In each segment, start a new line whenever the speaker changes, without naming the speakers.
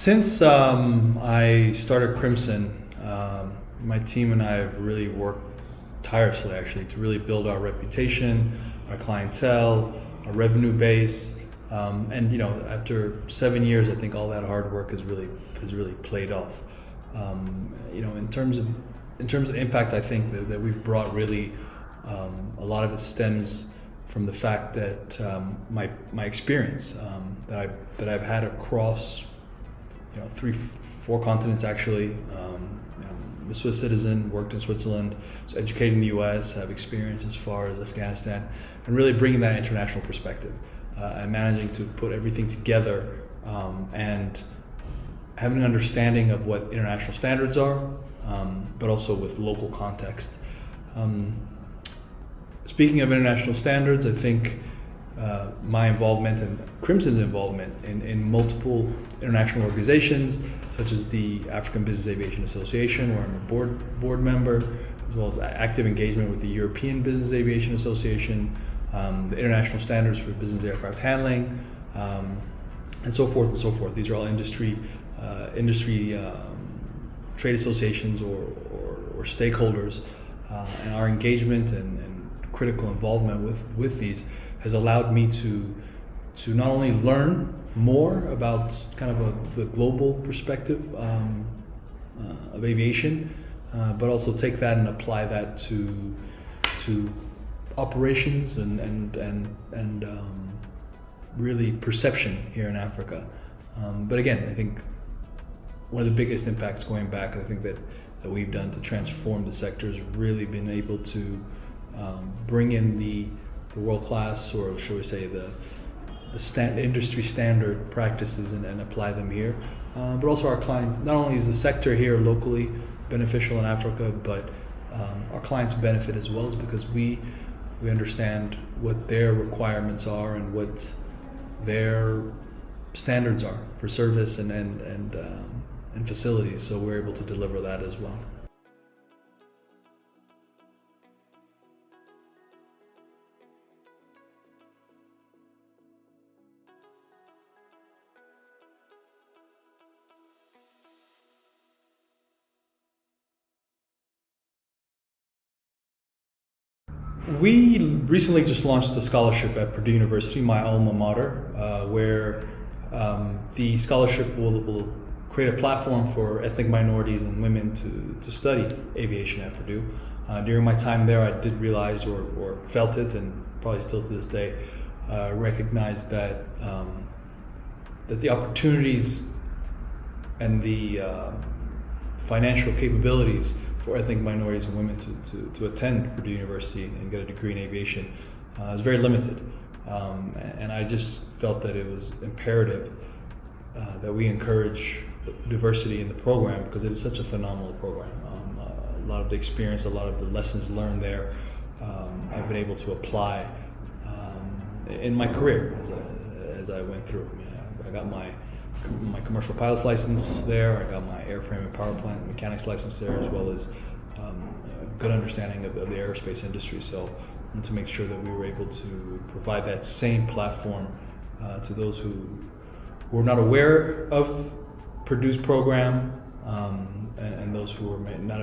Since I started Crimson, my team and I have really worked tirelessly actually to really build our reputation, our clientele, our revenue base, and after 7 years, I think all that hard work has really paid off. In terms of impact, I think that we've brought really a lot of it stems from the fact that my experience that I've had across 4 continents actually. I'm a Swiss citizen, worked in Switzerland, was educated in the U.S., have experience as far as Afghanistan, and really bringing that international perspective and managing to put everything together and having an understanding of what international standards are, but also with local context. Speaking of international standards, I think my involvement and Crimson's involvement in multiple international organizations, such as the African Business Aviation Association, where I'm a board member, as well as active engagement with the European Business Aviation Association, the international standards for business aircraft handling, and so forth and so forth. These are all industry trade associations or stakeholders, and our engagement and critical involvement with these has allowed me to not only learn more about kind of the global perspective of aviation, but also take that and apply that to operations and really perception here in Africa. But again, I think one of the biggest impacts going back, I think that we've done to transform the sector has really been able to bring in the world class, or shall we say the industry standard practices and apply them here. But also our clients, not only is the sector here locally beneficial in Africa, but our clients benefit as well, because we understand what their requirements are and what their standards are for service and facilities, so we're able to deliver that as well. We recently just launched a scholarship at Purdue University, my alma mater, where the scholarship will create a platform for ethnic minorities and women to study aviation at Purdue. During my time there, I did realize or felt it, and probably still to this day, recognize that the opportunities and the financial capabilities for ethnic minorities and women to attend Purdue University and get a degree in aviation is very limited. And I just felt that it was imperative that we encourage diversity in the program, because it is such a phenomenal program. A lot of the experience, a lot of the lessons learned there, I've been able to apply in my career as I went through. I got my commercial pilot's license there. I got my airframe and power plant mechanics license there, as well as a good understanding of the aerospace industry. So to make sure that we were able to provide that same platform to those who were not aware of Purdue's program, and those who might not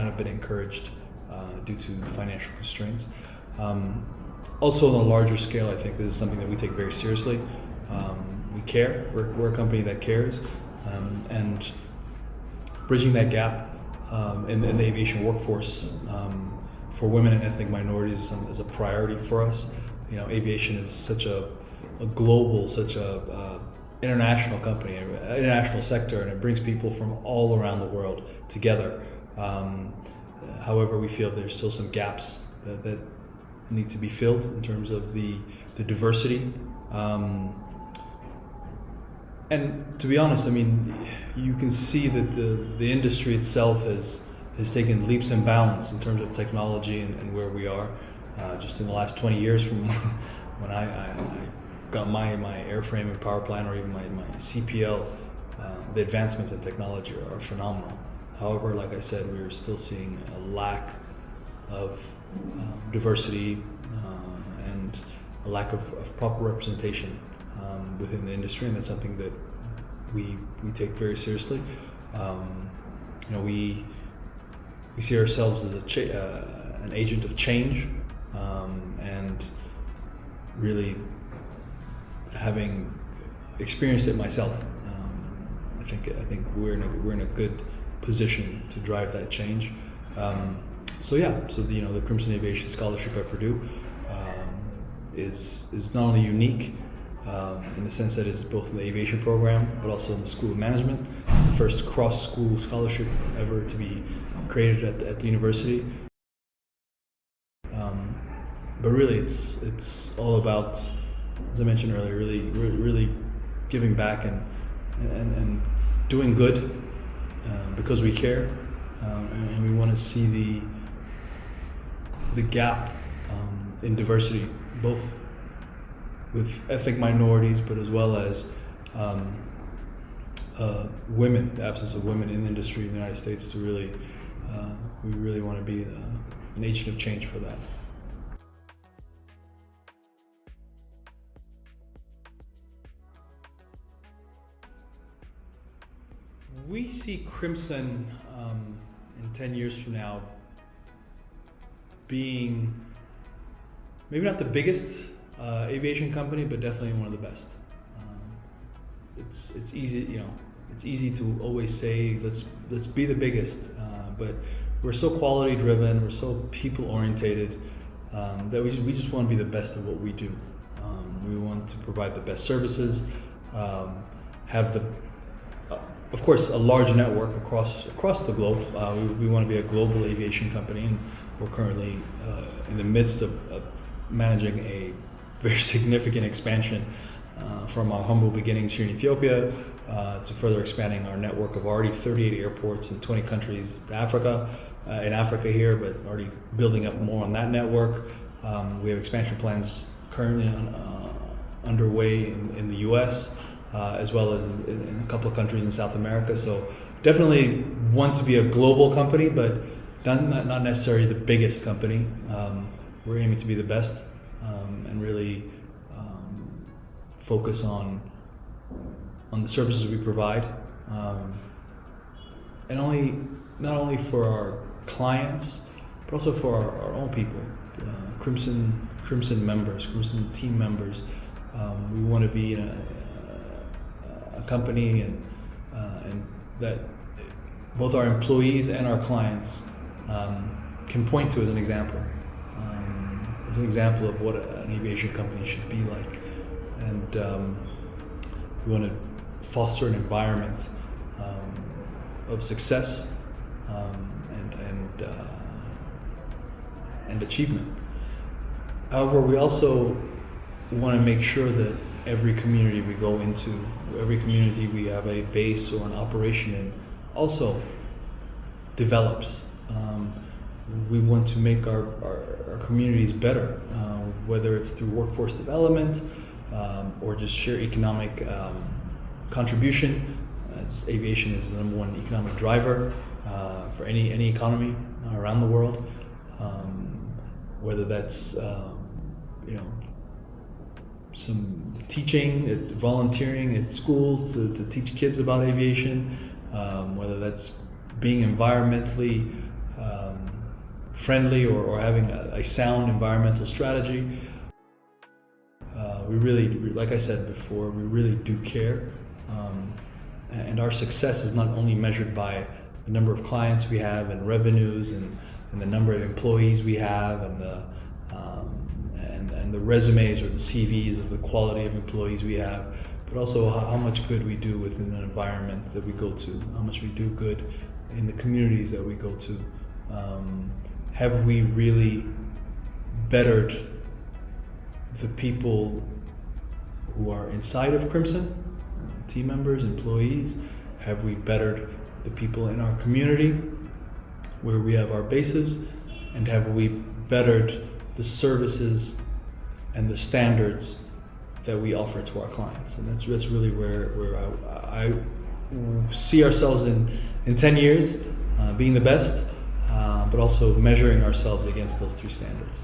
have been encouraged due to financial constraints. Also, on a larger scale, I think this is something that we take very seriously. We care. We're a company that cares, and bridging that gap in the aviation workforce for women and ethnic minorities is a priority for us. Aviation is such a global, such a international company, international sector, and it brings people from all around the world together. However, we feel there's still some gaps that need to be filled in terms of the diversity. And to be honest, you can see that the industry itself has taken leaps and bounds in terms of technology and where we are. Just in the last 20 years from when I got my airframe and power plant, or even my CPL, the advancements in technology are phenomenal. However, like I said, we're still seeing a lack of diversity and a lack of proper representation within the industry, and that's something that we take very seriously. We see ourselves as an agent of change, and really having experienced it myself, I think we're in a good position to drive that change. The Crimson Aviation Scholarship at Purdue is not only unique in the sense that it's both in the aviation program, but also in the School of Management. It's the first cross-school scholarship ever to be created at the university. But really, it's all about, as I mentioned earlier, really giving back and doing good because we care, and we want to see the gap in diversity, both with ethnic minorities, but as well as women, the absence of women in the industry in the United States. We really want to be an agent of change for that. We see Crimson in 10 years from now being maybe not the biggest aviation company, but definitely one of the best. It's easy, it's easy to always say let's be the biggest, but we're so quality driven, we're so people orientated, that we just want to be the best at what we do. We want to provide the best services, have of course, a large network across the globe. We want to be a global aviation company, and we're currently in the midst of managing a very significant expansion from our humble beginnings here in Ethiopia to further expanding our network of already 38 airports in 20 countries to Africa, in Africa here, but already building up more on that network. We have expansion plans currently underway in the U.S., as well as in a couple of countries in South America. So definitely want to be a global company, but not necessarily the biggest company. We're aiming to be the best, and really focus on the services we provide, and not only for our clients, but also for our own people, Crimson members, Crimson team members. We want to be a company and that both our employees and our clients can point to as an example, of what an aviation company should be like. And we want to foster an environment of success and achievement. However, we also want to make sure that every community we go into, every community we have a base or an operation in, also develops. We want to make our communities better, whether it's through workforce development or just sheer economic contribution, as aviation is the number one economic driver for any economy around the world. Whether that's some teaching, volunteering at schools to teach kids about aviation, whether that's being environmentally friendly or having a sound environmental strategy. We really, like I said before, we really do care. And our success is not only measured by the number of clients we have and revenues and the number of employees we have and the resumes or the CVs of the quality of employees we have, but also how much good we do within the environment that we go to, how much we do good in the communities that we go to. Have we really bettered the people who are inside of Crimson, team members, employees? Have we bettered the people in our community where we have our bases? And have we bettered the services and the standards that we offer to our clients? And that's really where I see ourselves in 10 years, being the best, but also measuring ourselves against those three standards.